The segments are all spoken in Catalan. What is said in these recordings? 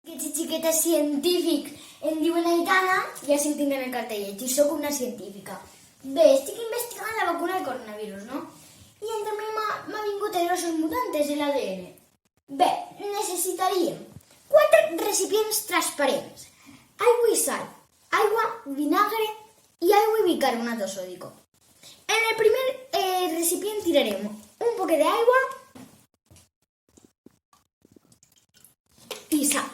Aquests xiquetes científics em diuen Aitana i així ho tinc en el cartell. I sóc una científica. Bé, estic investigant la vacuna del coronavirus, no? I entre mi m'ha vingut el ossos mutantes i l'ADN. Bé, necessitaríem 4 recipients transparents, aigua i sal, aigua, vinagre i aigua i bicarbonato sódico. En el primer recipient tirarem un poc d'aigua i sal.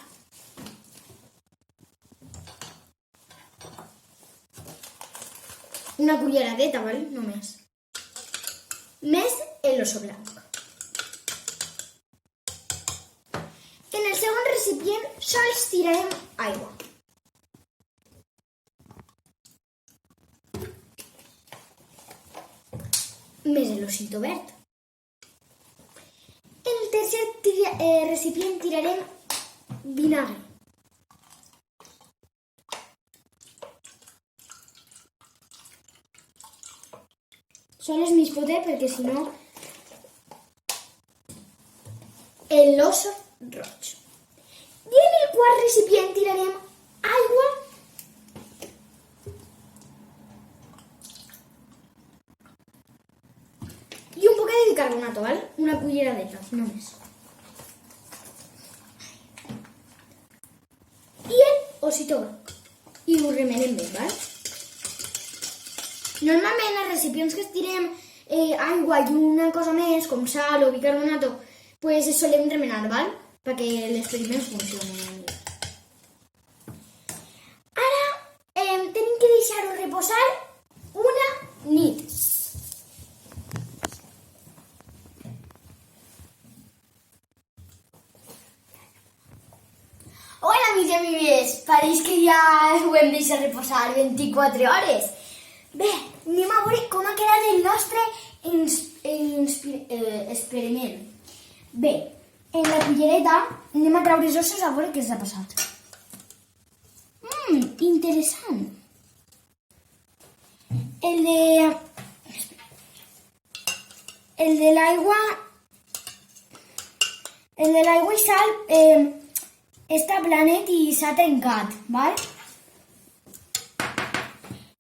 Una culleradeta, ¿vale? Només. Més el oso blanc. En el segon recipient sols tirarem aigua. Més l'osito verd. En el tercer recipient tirarem vinagre. Sol és més potent perquè si no l'oso roig. I en el quart recipient tirarem aigua i un poc de bicarbonato, ¿vale? Una culleradeta, només. I el osito groc. I ho remenem bé, ¿vale? Normalment els recipients que es tirem aigua i una cosa més, com sal o bicarbonato, pues es solem remenar, ¿vale? Perquè l'experiment funcioni. Ara tenim que deixar-ho reposar una nit. Hola, amics i amigues! Pareix que ja ho hem deixat reposar 24 hores. Bé, anem a veure com ha quedat el nostre experiment. Bé, en la cullereta anem a treure els ossos a veure què s'ha passat. Interessant. El de l'aigua i sal està planet i s'ha tancat, ¿vale?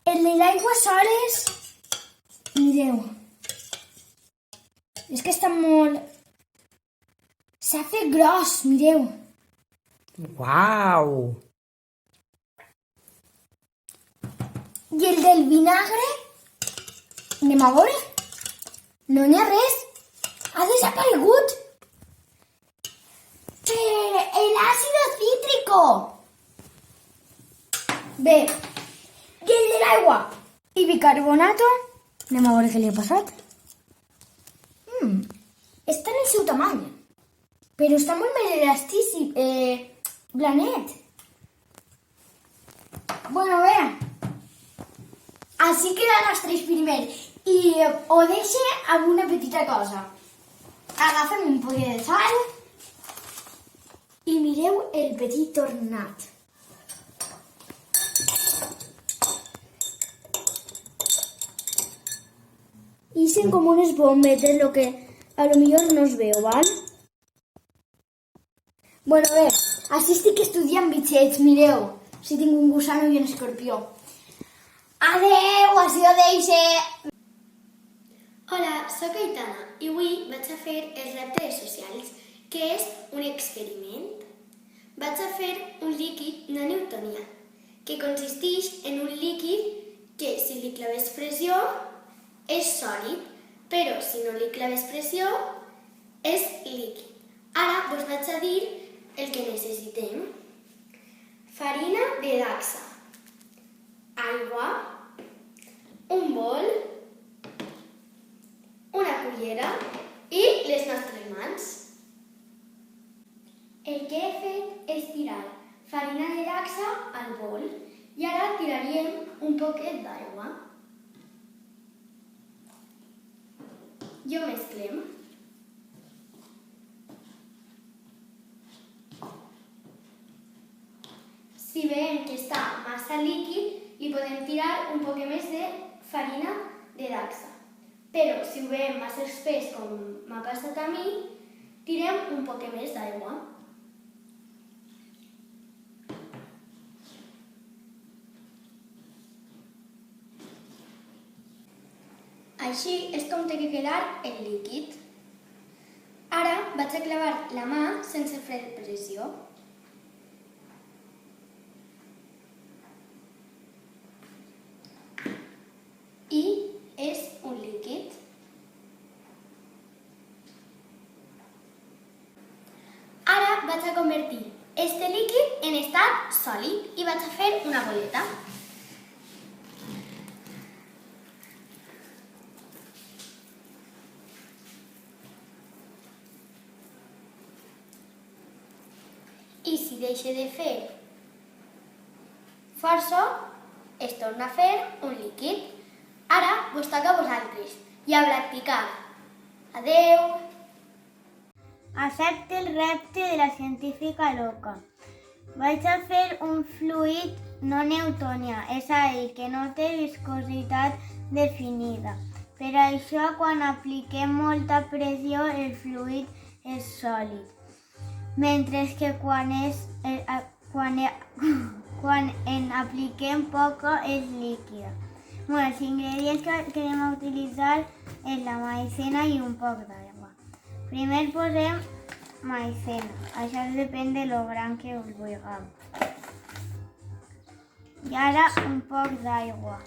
El de l'aigua soles, mireu, és que està molt... S'ha fet gros, mireu. Uau! I el del vinagre, anem a veure, no n'hi ha res, ha desaparegut. El ácido cítrico. Bé, i el de l'aigua i bicarbonato, anem a veure què li ha passat. Està en el seu tamany, però està molt més elàstic, blanet. Bueno, bé, així queda el nostre experiment i ho deixo amb una petita cosa. Agafem un poc de sal i mireu el petit tornat. Hicen como unos bombetes, lo que a lo mejor no os veo, ¿vale? Bueno, bé, així estic estudiant bitxets, mireu, si tinc un gusano i un escorpió. Adeu, així ho deixe! Hola, sóc Aitana i avui vaig a fer els reptes socials, que és un experiment. Vaig a fer un líquid no newtonià, que consisteix en un líquid que, si li claves pressió, és sòlid, però si no li claves pressió, és líquid. Ara us vaig a dir el que necessitem. Farina de dacsa, aigua, un bol, una cullera i les nostres mans. El que he fet és tirar farina de dacsa al bol i ara tiraríem un poquet d'aigua. I ho mesclem. Si veiem que està massa líquid, li podem tirar un poc més de farina de dacsa. Però si ho veiem massa espès, com m'ha passat a mi, tirem un poc més d'aigua. Així és com té que quedar el líquid. Ara vaig a clavar la mà sense fer pressió. I és un líquid. Ara vaig a convertir este líquid en estat sòlid i vaig a fer una boleta. I si deixa de fer força, es torna a fer un líquid. Ara vos toca a vosaltres i a practicar. Adeu! Acepte el repte de la científica loca. Vaig a fer un fluid no newtonià, és a dir, que no té viscositat definida. Per això, quan apliquem molta pressió, el fluid és sòlid, mentre que quan en apliquem poca és líquida. Bueno, els ingredients que anem a utilitzar és la maïzena i un poc d'aigua. Primer posem maïzena, això depèn de lo gran que us vulguem. I ara un poc d'aigua.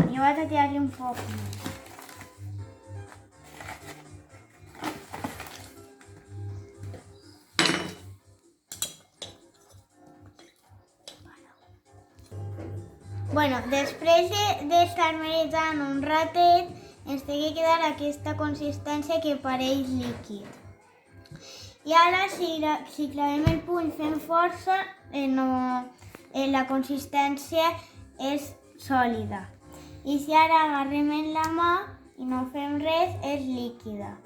Jo vaig a tirar-li un poc més. Bueno, després d'estar marinant un ratet, ens té que quedar aquesta consistència que pareix líquid. I ara, si clavem el puny fent força, la consistència és sòlida. I si ara agarrem en la mà i no fem res, és líquida.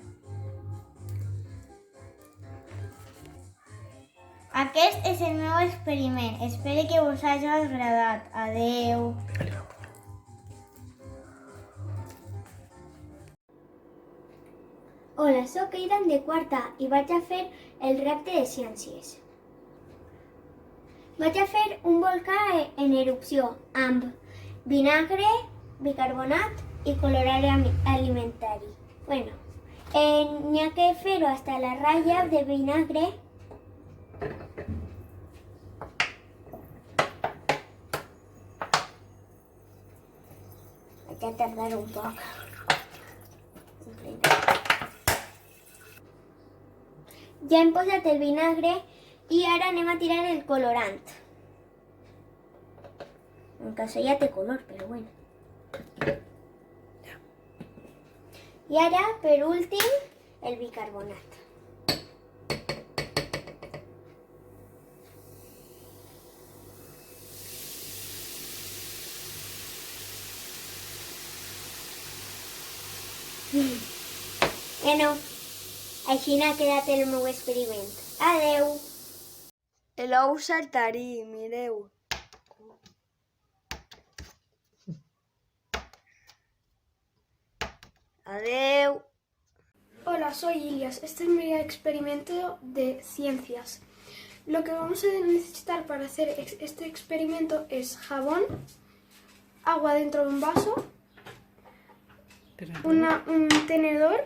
Aquest és el meu experiment. Espero que us hagi agradat. Adeu! Hola, sóc Aidan de quarta i vaig a fer el repte de ciències. Vaig a fer un volcà en erupció amb vinagre, bicarbonat i colorant alimentari. Bueno, n'hi ha que fer-ho hasta la ratlla de vinagre. Vaig a tardar un poc. Ja hem posat el vinagre i ara anem a tirar el colorant. En cas ja té color, però bueno. I ara, per últim, el bicarbonat. Bueno, així n'ha quedat el meu experiment. Adeu! L'ou saltarí, mireu. Adeu. Hola, soy Ilias. Este es mi experimento de ciencias. Lo que vamos a necesitar para hacer este experimento es jabón, agua dentro de un vaso, un tenedor,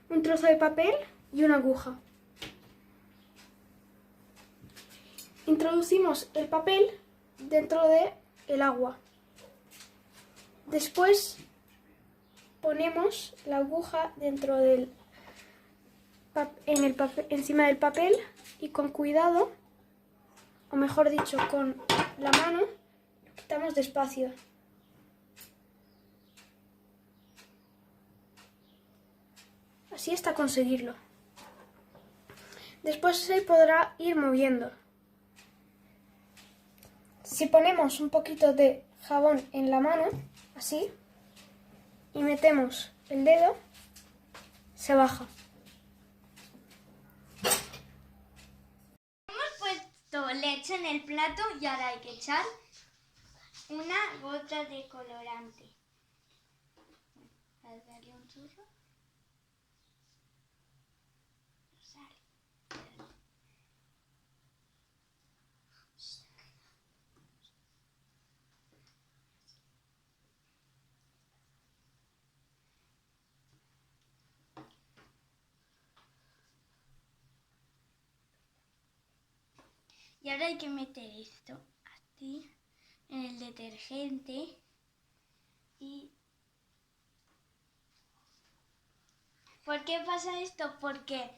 un trozo de papel y una aguja. Introducimos el papel dentro del agua. Después ponemos la aguja dentro encima del papel y con cuidado, o mejor dicho, con la mano, lo quitamos despacio. Así hasta conseguirlo. Después se podrá ir moviendo. Si ponemos un poquito de jabón en la mano, así, y metemos el dedo, se baja. Hemos puesto leche en el plato y ahora hay que echar una gota de colorante. ¿Vas a darle un churro? No sale. Y ahora hay que meter esto así en el detergente y... ¿Por qué pasa esto? Porque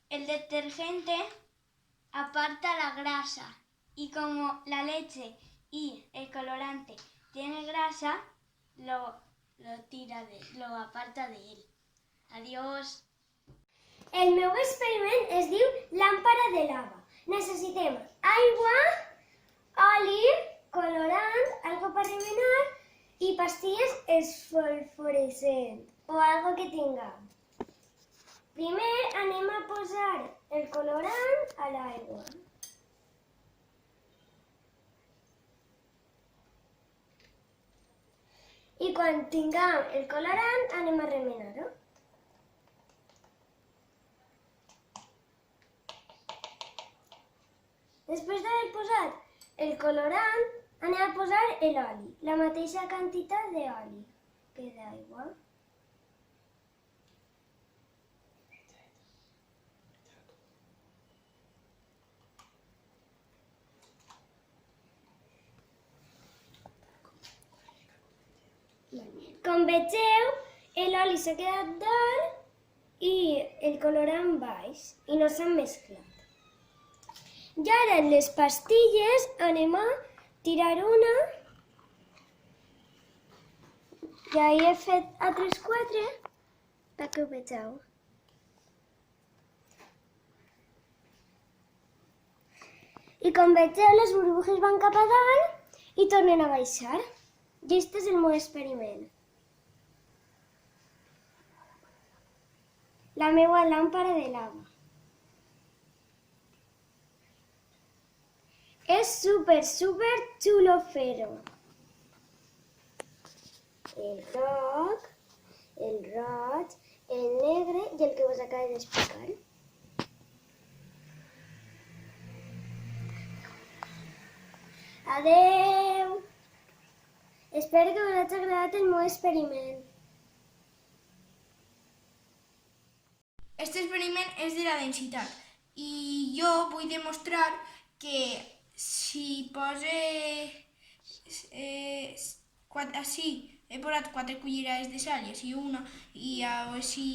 el detergente aparta la grasa y como la leche y el colorante tiene grasa, lo aparta de él. Adiós. El meu experiment es diu làmpara de lava. Necessitem aigua, oli, colorant, algo per remenar i pastilles esfosforescents o algo que tinguem. Primer anem a posar el colorant a l'aigua. I quan tinguem el colorant anem a remenar-ho. Després d'haver posat el colorant, anem a posar l'oli, la mateixa quantitat d'oli que d'aigua. Com vegeu, l'oli s'ha quedat dalt i el colorant baix i no s'han mesclat. I ara en les pastilles anem a tirar una. Ja hi he fet altres 4 perquè ho vegeu. I com vegeu, les burbujes van cap a dalt i tornen a baixar. I aquest és el meu experiment. La meva làmpara de lava. És super xulo fer-ho. El groc, el roig, el negre i el que us acabo d'explicar. Adeu! Espero que us hagi agradat el meu experiment. Este experiment és de la densitat i jo vull demostrar que si pose així he posat 4 cullerades de sal i així una i així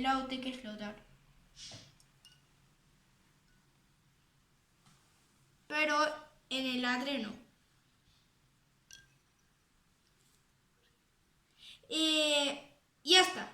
l'ou té que flotar. Però en l'altre no. Ja està.